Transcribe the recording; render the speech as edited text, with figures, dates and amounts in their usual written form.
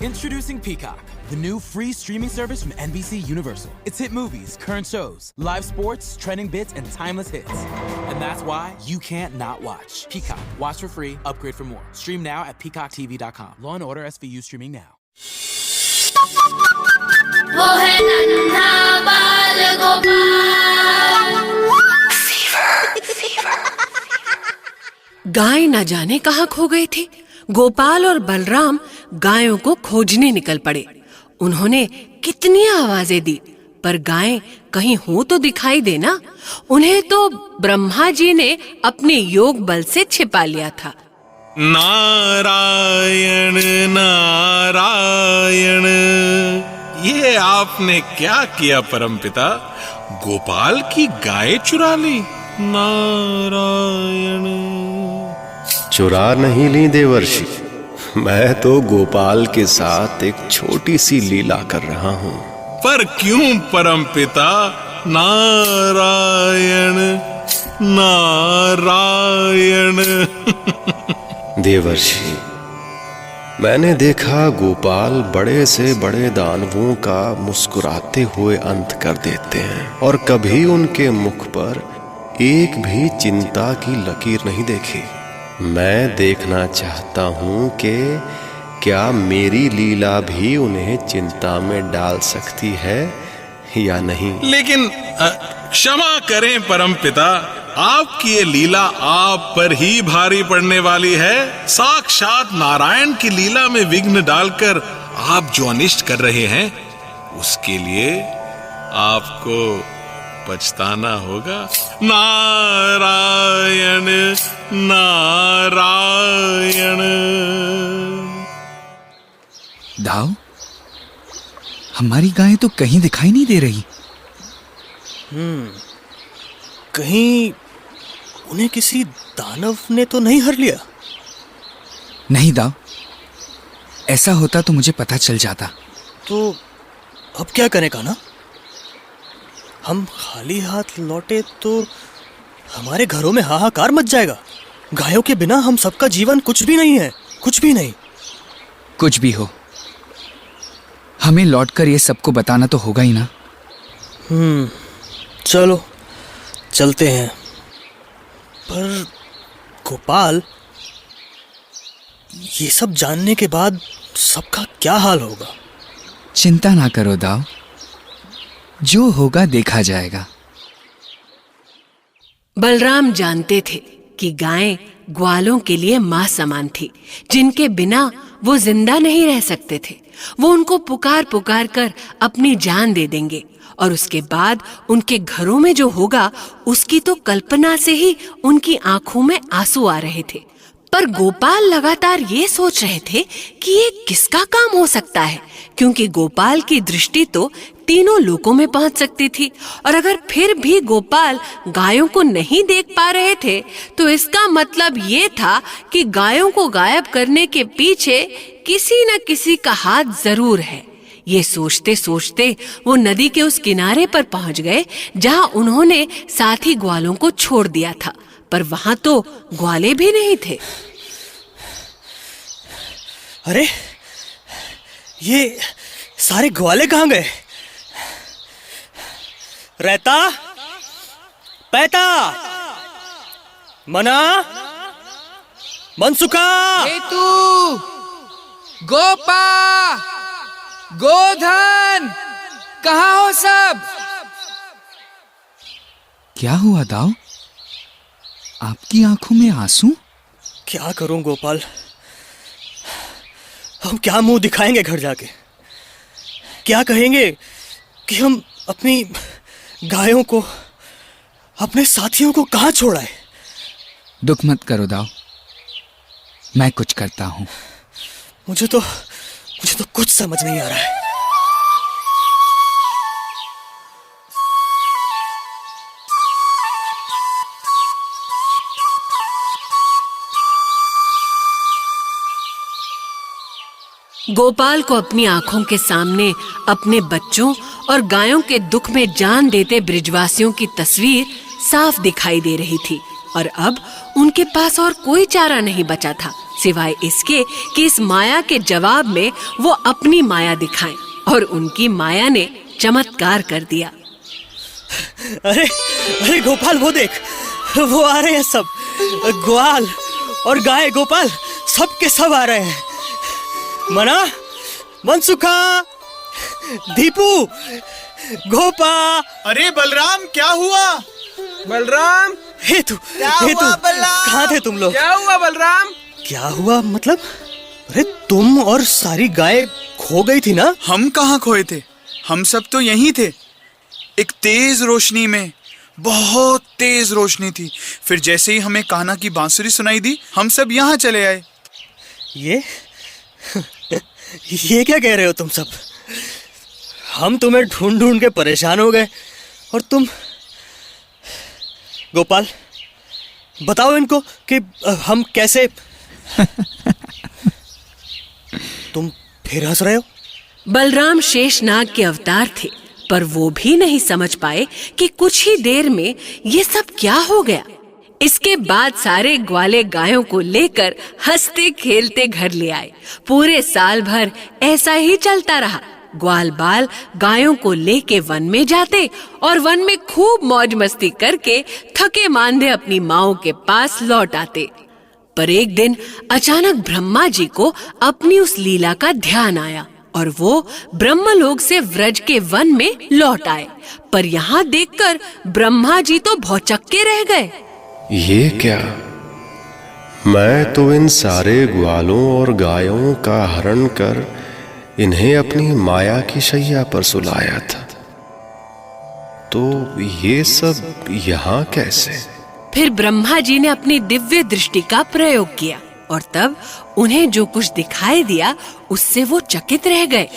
Introducing Peacock, the new free streaming service from NBC Universal. It's hit movies, current shows, live sports, trending bits, and timeless hits. And that's why you can't not watch. Peacock. Watch for free. Upgrade for more. Stream now at peacocktv.com. Law and Order SVU streaming now. वो है नन्हा बाल गोपाल। गाय न जाने कहाँ खो गई थी। गोपाल और बलराम गायों को खोजने निकल पड़े। उन्होंने कितनी आवाजें दी, पर गायें कहीं हो तो दिखाई देना। उन्हें तो ब्रह्मा जी ने अपने योग बल से छिपा लिया था। नारायण नारायण, ये आपने क्या किया परमपिता? गोपाल की गाय चुरा ली? नारायण। चुरा नहीं ली देवर्षि, मैं तो गोपाल के साथ एक छोटी सी लीला कर रहा हूँ। पर क्यों परमपिता? नारायण नारायण। देवर्षि, मैंने देखा गोपाल बड़े से बड़े दानवों का मुस्कुराते हुए अंत कर देते हैं और कभी उनके मुख पर एक भी चिंता की लकीर नहीं देखी। मैं देखना चाहता हूँ कि क्या मेरी लीला भी उन्हें चिंता में डाल सकती है या नहीं। लेकिन क्षमा करें परमपिता, आपकी ये लीला आप पर ही भारी पड़ने वाली है। साक्षात नारायण की लीला में विघ्न डालकर आप जो अनिष्ट कर रहे हैं, उसके लिए आपको पछताना होगा। नारायण नारायण। दाव, हमारी गाय तो कहीं दिखाई नहीं दे रही। कहीं उन्हें किसी दानव ने तो नहीं हर लिया? नहीं दाव, ऐसा होता तो मुझे पता चल जाता। तो अब क्या करें कान्हा? हम खाली हाथ लौटे तो हमारे घरों में हाहाकार मच जाएगा। गायों के बिना हम सबका जीवन कुछ भी नहीं है, कुछ भी नहीं। कुछ भी हो, हमें लौटकर ये सबको बताना तो होगा ही ना। चलो चलते हैं। पर गोपाल, ये सब जानने के बाद सबका क्या हाल होगा? चिंता ना करो दाव, जो होगा देखा जाएगा। बलराम जानते थे कि गायें ग्वालों के लिए मां समान थी, जिनके बिना वो जिंदा नहीं रह सकते थे। वो उनको पुकार पुकार कर अपनी जान दे देंगे और उसके बाद उनके घरों में जो होगा उसकी तो कल्पना से ही उनकी आंखों में आंसू आ रहे थे। पर गोपाल लगातार ये सोच रहे थे कि ये किसका काम हो सकता है, क्योंकि गोपाल की दृष्टि तो तीनों लोकों में पहुंच सकती थी। और अगर फिर भी गोपाल गायों को नहीं देख पा रहे थे तो इसका मतलब ये था कि गायों को गायब करने के पीछे किसी न किसी का हाथ जरूर है। ये सोचते सोचते वो नदी के उस किनारे पर पहुंच गए जहां उन्होंने साथी ग्वालों को छोड़ दिया था, पर वहां तो ग्वाले भी नहीं थे। अरे, ये सारे ग्वाले कहाँ गए? रहता, पैता, मना, मनसुखा, केतु, गोपा, गोधन, कहाँ हो सब? क्या हुआ दाव? आपकी आंखों में आंसू? क्या करूं गोपाल, हम क्या मुंह दिखाएंगे घर जाके? क्या कहेंगे कि हम अपनी गायों को, अपने साथियों को कहाँ छोड़ा है? दुख मत करो दाव, मैं कुछ करता हूँ। मुझे तो कुछ समझ नहीं आ रहा है। गोपाल को अपनी आंखों के सामने अपने बच्चों और गायों के दुख में जान देते ब्रिजवासियों की तस्वीर साफ दिखाई दे रही थी और अब उनके पास और कोई चारा नहीं बचा था सिवाय इसके कि इस माया के जवाब में वो अपनी माया दिखाएं। और उनकी माया ने चमत्कार कर दिया। अरे अरे गोपाल, वो देख, वो आ रहे हैं सब। ग्वाल और गाय गोपाल सब के सब आ रहे हैं। मना, मनसुखा, दीपू, गोपा। अरे बलराम, क्या हुआ? बलराम, हेतु, कहाँ थे तुम लोग? क्या हुआ बलराम? क्या हुआ मतलब? अरे तुम और सारी गाय खो गई थी ना? हम कहाँ खोए थे, हम सब तो यहीं थे। एक तेज रोशनी में, बहुत तेज रोशनी थी। फिर जैसे ही हमें कान्हा की बांसुरी सुनाई दी, हम सब यहाँ चले आए। ये ये क्या कह रहे हो तुम सब? हम तुम्हें ढूंढ ढूंढ के परेशान हो गए और तुम। गोपाल, बताओ इनको कि हम कैसे। तुम फिर हंस रहे हो? बलराम शेषनाग के अवतार थे, पर वो भी नहीं समझ पाए कि कुछ ही देर में ये सब क्या हो गया। इसके बाद सारे ग्वाले गायों को लेकर हंसते खेलते घर ले आए। पूरे साल भर ऐसा ही चलता रहा। ग्वाल बाल गायों को लेके वन में जाते और वन में खूब मौज मस्ती करके थके मांदे अपनी माओं के पास लौट आते। पर एक दिन अचानक ब्रह्मा जी को अपनी उस लीला का ध्यान आया और वो ब्रह्मलोक से व्रज के वन में लौट आए। पर यहाँ देखकर ब्रह्मा जी तो भौचक्के रह गए। ये क्या? मैं तो इन सारे ग्वालों और गायों का हरण कर इन्हें अपनी माया की शैया पर सुलाया था, तो ये सब यहाँ कैसे? फिर ब्रह्मा जी ने अपनी दिव्य दृष्टि का प्रयोग किया और तब उन्हें जो कुछ दिखाई दिया उससे वो चकित रह गए।